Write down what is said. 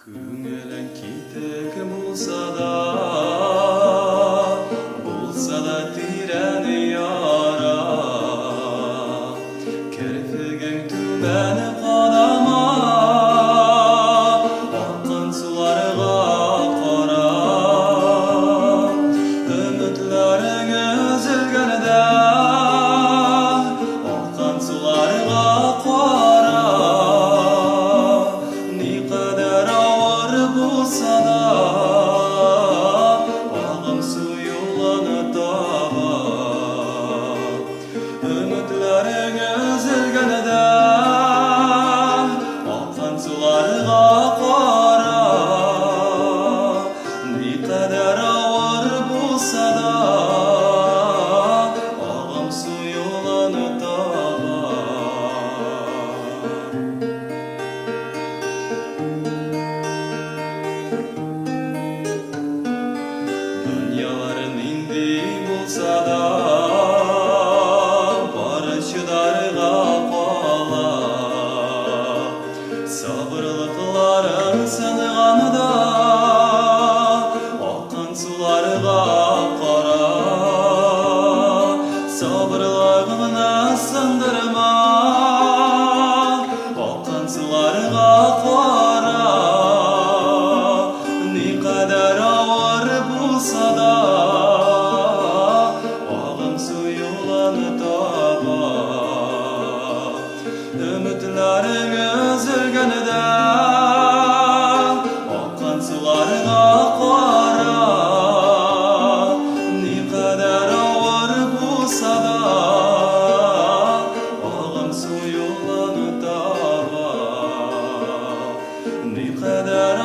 Көңілің кетік болса да тирән яра. Кірпігің түбәні қадама, аққан суларға қара. Үмітлерің үзілгенде, аққан суларға қара. Болса да ағын су жолын табар. Үмітлерің үзілгенде аққан суларға қара. Не қадар ауыр болса да ағын су жолын табар. Dünyaların indi bolsa da bari şıdarga qala. Sabırlıqların sınğanıda аққан sularga qara. Sabırlığını sındırma, аққан sularga qara. Ne kadar ağır болса да ағын су жолын табар. Үмітлерің үзілгенде аққан суларға қара. Не қадар ауыр болса да ағын су жолын табар. Не қадар